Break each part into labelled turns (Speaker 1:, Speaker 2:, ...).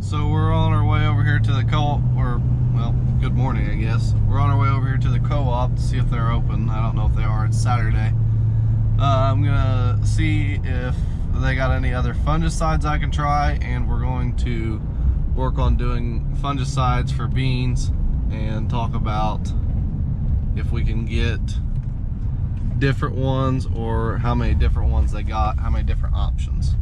Speaker 1: So we're on our way over here to the co-op, or, well, good morning, I guess. We're on our way over here to the co-op to see if they're open. I don't know if they are. It's Saturday. I'm gonna see if they got any other fungicides I can try, and we're going to work on doing fungicides for beans and talk about if we can get different ones or how many different ones they got, how many different options.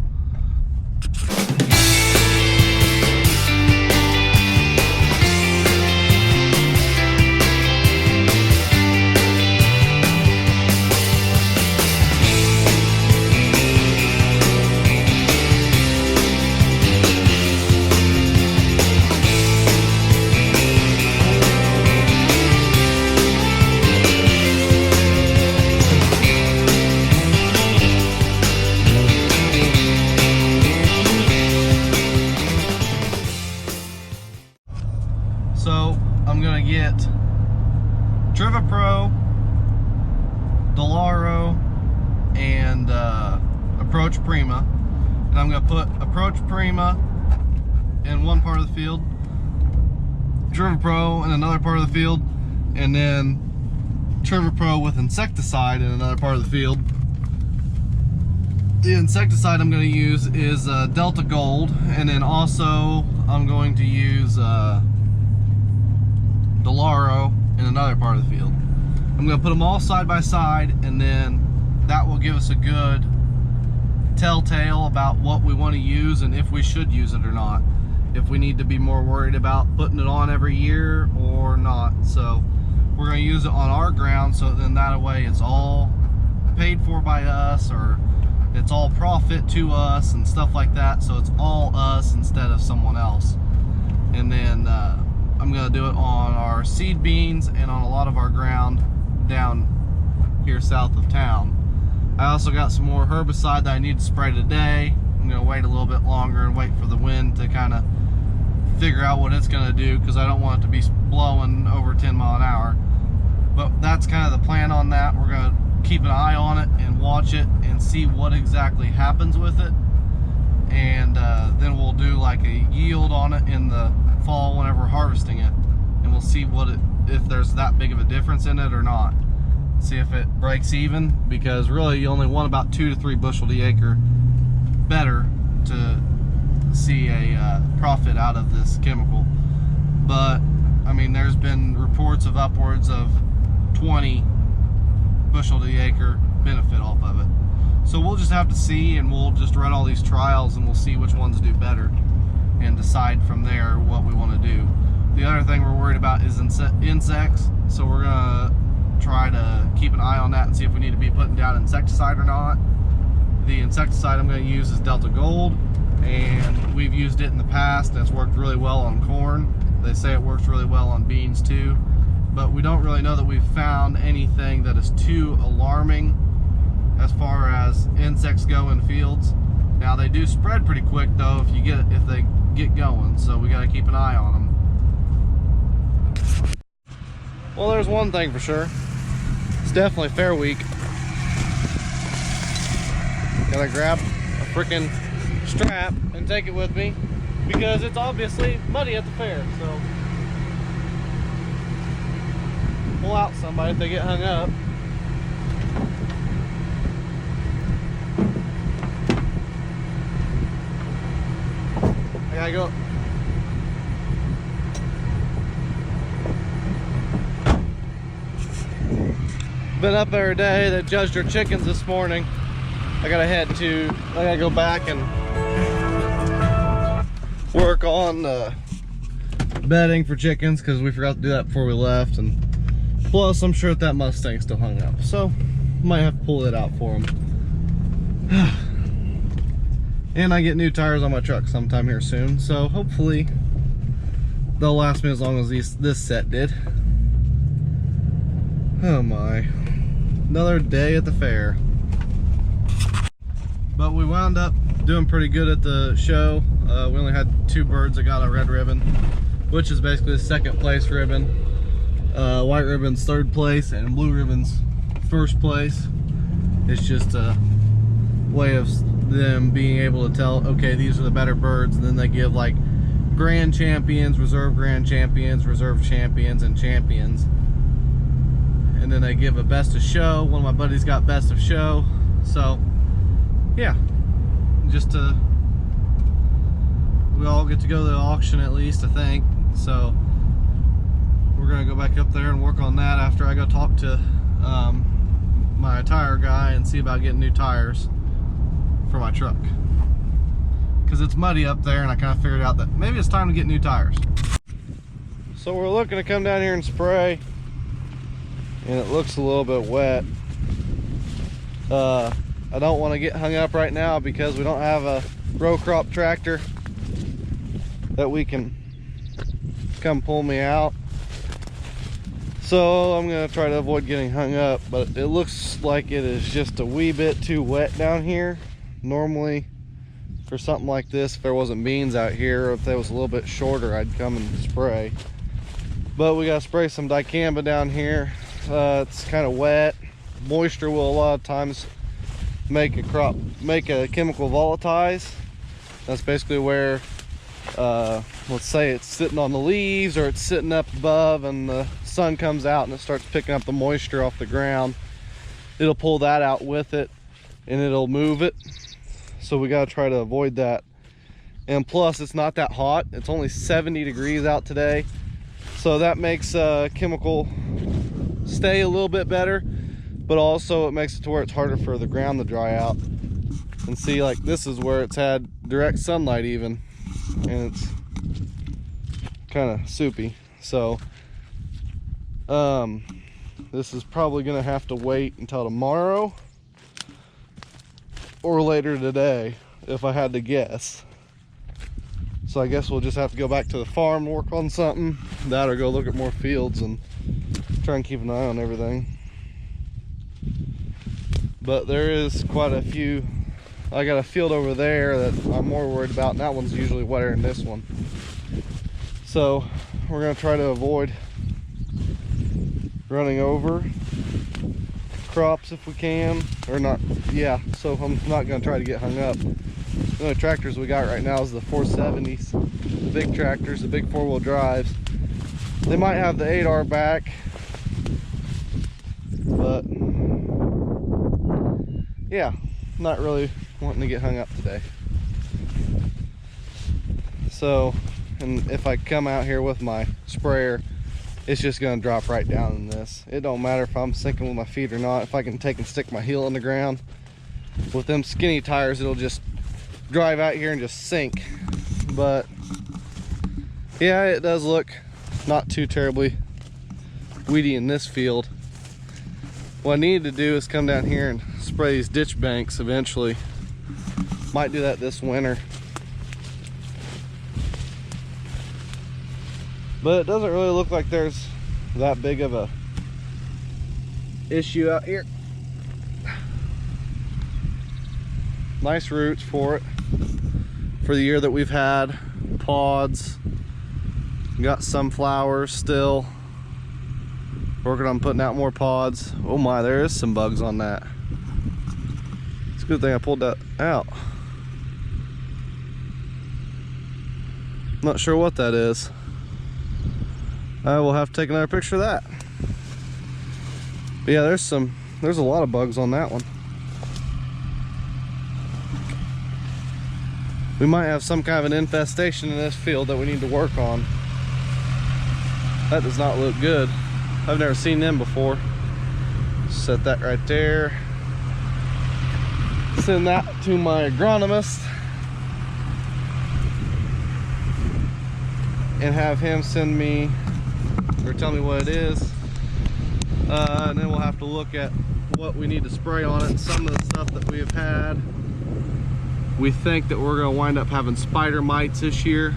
Speaker 1: So I'm gonna get Pro, Delaro, and Approach Prima, and I'm gonna put Approach Prima in one part of the field, Pro in another part of the field, and then Pro with insecticide in another part of the field. The insecticide I'm going to use is Delta Gold, and then also I'm going to use Delaro in another part of the field. I'm going to put them all side by side, and then that will give us a good telltale about what we want to use and if we should use it or not. If we need to be more worried about putting it on every year or not. So we're going to use it on our ground, so then that way it's all paid for by us, or it's all profit to us and stuff like that, so it's all us instead of someone else. And then I'm going to do it on our seed beans and on a lot of our ground down here south of town. I also got some more herbicide that I need to spray today. I'm going to wait a little bit longer and wait for the wind to kind of figure out what it's going to do, because I don't want it to be blowing over 10 mile an hour. But that's kind of the plan on that. We're going to keep an eye on it and watch it and see what exactly happens with it, and then we'll do like a yield on it in the fall whenever we're harvesting it, and we'll see if there's that big of a difference in it or not. See if it breaks even, because really you only want about 2 to 3 bushel the acre better to see a profit out of this chemical. But I mean, there's been reports of upwards of 20 bushel to the acre benefit off of it. So we'll just have to see, and we'll just run all these trials and we'll see which ones do better and decide from there what we want to do. The other thing we're worried about is insects, so we're gonna try to keep an eye on that and see if we need to be putting down insecticide or not. The insecticide I'm going to use is Delta Gold, and we've used it in the past and it's worked really well on corn. They say it works really well on beans too, but we don't really know that we've found anything that is too alarming as far as insects go in fields. Now they do spread pretty quick though if they get going, so we got to keep an eye on them. Well, there's one thing for sure. It's definitely fair week. Gotta grab a freaking strap and take it with me, because it's obviously muddy at the fair. So pull out somebody if they get hung up. I gotta go. Been up every day. They judged our chickens this morning. I gotta go back and work on bedding for chickens, because we forgot to do that before we left, and plus I'm sure that Mustang's still hung up, so might have to pull it out for them. And I get new tires on my truck sometime here soon, so hopefully they'll last me as long as this set did. Oh my, another day at the fair. But we wound up doing pretty good at the show. We only had 2 birds that got a red ribbon, which is basically the second place ribbon. White ribbon's third place, and blue ribbon's first place. It's just a way of them being able to tell, okay, these are the better birds, and then they give like grand champions, reserve champions, and champions. And then they give a best of show. One of my buddies got best of show. So yeah, just we all get to go to the auction at least, I think. So we're gonna go back up there and work on that after I go talk to my tire guy and see about getting new tires for my truck, because it's muddy up there, and I kind of figured out that maybe it's time to get new tires. So we're looking to come down here and spray, and it looks a little bit wet. I don't want to get hung up right now because we don't have a row crop tractor that we can come pull me out. So I'm going to try to avoid getting hung up, but it looks like it is just a wee bit too wet down here. Normally for something like this, if there wasn't beans out here, or if they was a little bit shorter, I'd come and spray. But we got to spray some dicamba down here. It's kind of wet. Moisture will a lot of times make a chemical volatilize. That's basically where let's say it's sitting on the leaves, or it's sitting up above and the sun comes out and it starts picking up the moisture off the ground. It'll pull that out with it and it'll move it. So we got to try to avoid that. And plus, it's not that hot. It's only 70 degrees out today, so that makes chemical stay a little bit better, but also it makes it to where it's harder for the ground to dry out. And see, like, this is where it's had direct sunlight even, and it's kind of soupy. So this is probably gonna have to wait until tomorrow or later today if I had to guess. So I guess we'll just have to go back to the farm and work on something, that or go look at more fields and try and keep an eye on everything. But there is quite a few. I got a field over there that I'm more worried about, and that one's usually wetter than this one. So we're gonna try to avoid running over crops if we can, or not. Yeah, so I'm not gonna try to get hung up. The only tractors we got right now is the 470s, the big tractors, the big four-wheel drives. They might have the 8R back, but yeah, not really wanting to get hung up today. So, and if I come out here with my sprayer, it's just gonna drop right down in this. It don't matter if I'm sinking with my feet or not. If I can take and stick my heel in the ground with them skinny tires, it'll just drive out here and just sink. But yeah, it does look not too terribly weedy in this field. What I need to do is come down here and spray these ditch banks eventually. Might do that this winter. But it doesn't really look like there's that big of a issue out here. Nice roots for it, for the year that we've had. Pods, got some flowers still. Working on putting out more pods. Oh my, there is some bugs on that. It's a good thing I pulled that out. Not sure what that is. I will have to take another picture of that. But yeah, there's a lot of bugs on that one. We might have some kind of an infestation in this field that we need to work on. That does not look good. I've never seen them before. Set that right there. Send that to my agronomist and have him send me or tell me what it is, and then we'll have to look at what we need to spray on it. Some of the stuff that we have had, we think that we're going to wind up having spider mites this year.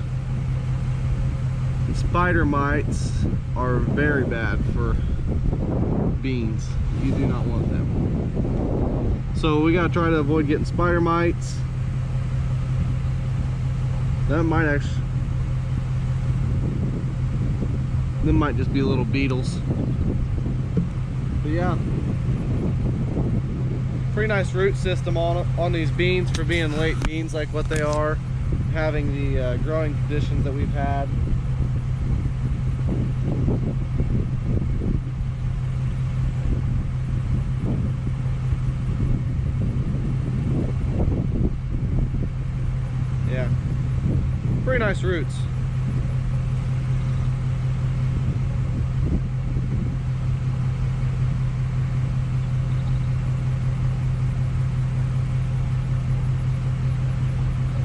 Speaker 1: And spider mites are very bad for beans. You do not want them. So we got to try to avoid getting spider mites. That might actually, them might just be little beetles. But yeah, pretty nice root system on these beans for being late beans like what they are. having the growing conditions that we've had. Yeah, pretty nice roots.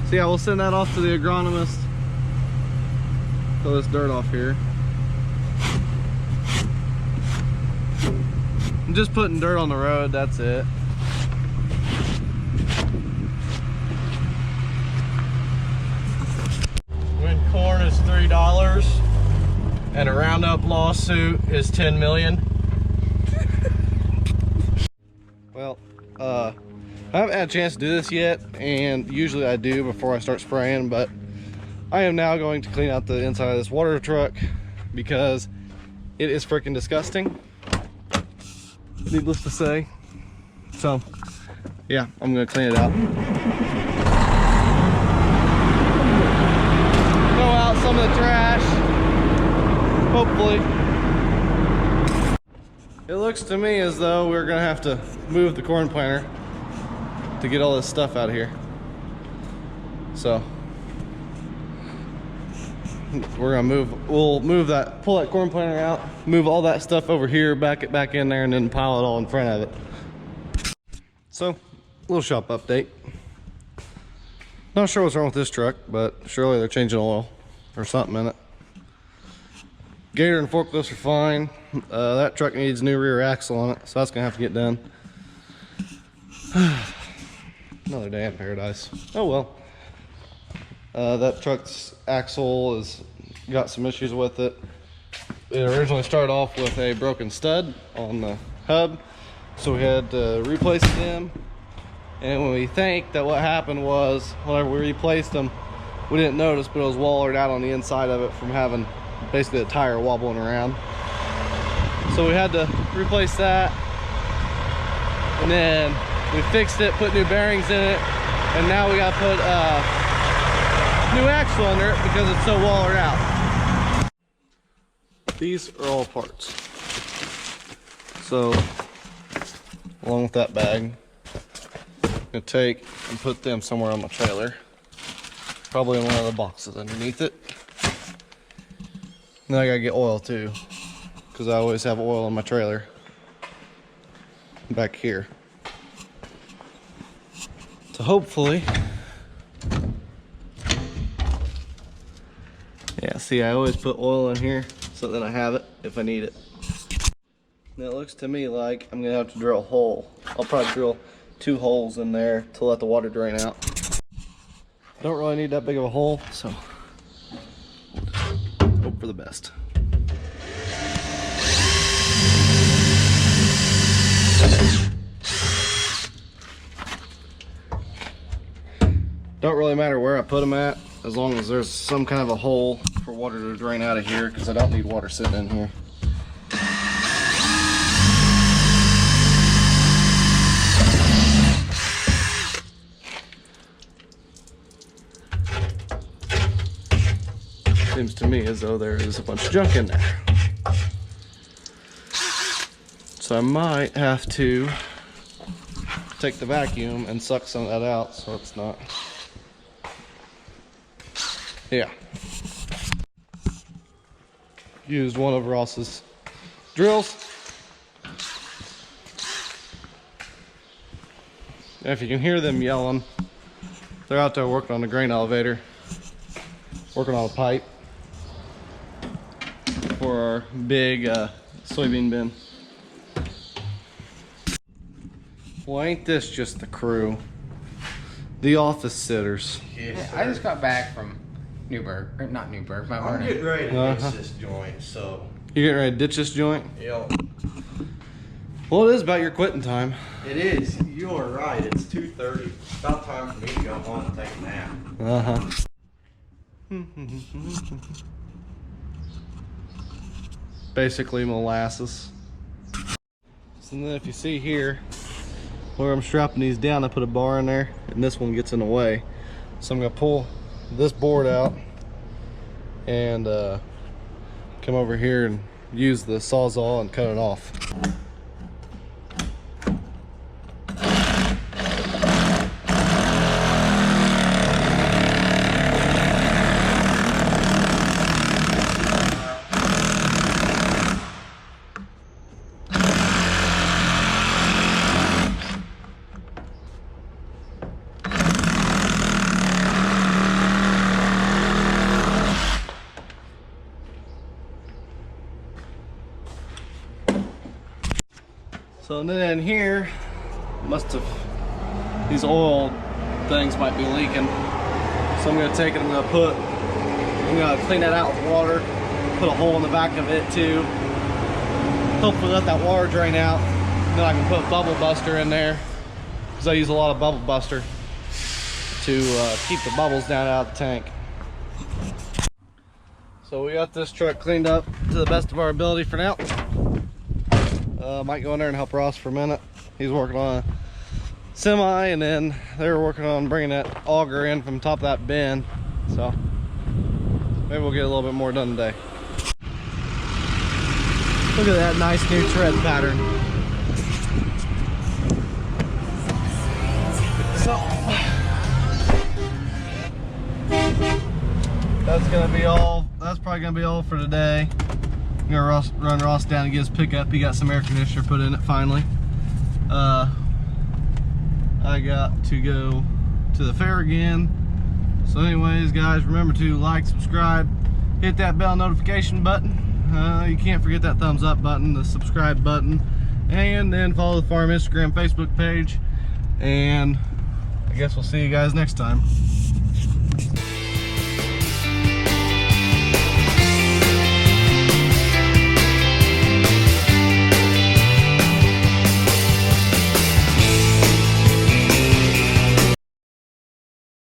Speaker 1: So yeah, we'll send that off to the agronomist. Throw this dirt off here. I'm just putting dirt on the road, that's it. When corn is $3 and a Roundup lawsuit is 10 million. Well, I haven't had a chance to do this yet, and usually I do before I start spraying, but I am now going to clean out the inside of this water truck because it is freaking disgusting, needless to say. So yeah, I'm gonna clean it out. Throw out some of the trash, hopefully. It looks to me as though we're gonna have to move the corn planter to get all this stuff out of here. So we're gonna we'll move that, pull that corn planter out, move all that stuff over here, back it back in there, and then pile it all in front of it. So, little shop update. Not sure what's wrong with this truck, but surely they're changing oil or something in it. Gator and forklifts are fine. That truck needs new rear axle on it, so that's gonna have to get done. Another day in paradise. Oh well. That truck's axle has got some issues with it. It originally started off with a broken stud on the hub, so we had to replace them. And when we think that what happened was, whenever we replaced them, we didn't notice, but it was wallered out on the inside of it from having basically the tire wobbling around. So we had to replace that, and then we fixed it, put new bearings in it, and now we got to put new axle under it because it's so wallered out. These are all parts. So, along with that bag, I'm gonna take and put them somewhere on my trailer. Probably in one of the boxes underneath it. Then I gotta get oil too, because I always have oil in my trailer back here. So hopefully, yeah, see, I always put oil in here so then I have it if I need it. And it looks to me like I'm gonna have to drill a hole. I'll probably drill 2 holes in there to let the water drain out. Don't really need that big of a hole, so hope for the best. Don't really matter where I put them at, as long as there's some kind of a hole for water to drain out of here, because I don't need water sitting in here. Seems to me as though there is a bunch of junk in there. So I might have to take the vacuum and suck some of that out so it's not. Yeah. Used one of Ross's drills. If you can hear them yelling, they're out there working on the grain elevator, working on a pipe for our big soybean bin. Well, ain't this just the crew? The office sitters.
Speaker 2: Yeah, I just got back from Newburgh, or not Newburgh, Mount
Speaker 3: I'm
Speaker 2: Vernon.
Speaker 3: getting ready to ditch this joint, so.
Speaker 1: You getting ready to ditch this joint?
Speaker 3: Yep.
Speaker 1: Well, it is about your quitting time.
Speaker 3: It is. You are right. It's 2:30. About time for me to go home and take a nap.
Speaker 1: Basically molasses. So then if you see here, where I'm strapping these down, I put a bar in there, and this one gets in the way. So I'm gonna pull this board out and come over here and use the Sawzall and cut it off. So then here, these oil things might be leaking. So I'm gonna take it, I'm gonna clean that out with water, put a hole in the back of it too. Hopefully let that water drain out. Then I can put bubble buster in there, because I use a lot of bubble buster to keep the bubbles down out of the tank. So we got this truck cleaned up to the best of our ability for now. Might go in there and help Ross for a minute. He's working on a semi, and then they're working on bringing that auger in from the top of that bin. So maybe we'll get a little bit more done today. Look at that nice new tread pattern. So that's gonna be all. That's probably gonna be all for today. I'm gonna run Ross down and get his pickup. He got some air conditioner put in it finally. I got to go to the fair again. So anyways, guys, remember to like, subscribe, hit that bell notification button. You can't forget that thumbs up button, the subscribe button, and then follow the farm Instagram, Facebook page. And I guess we'll see you guys next time.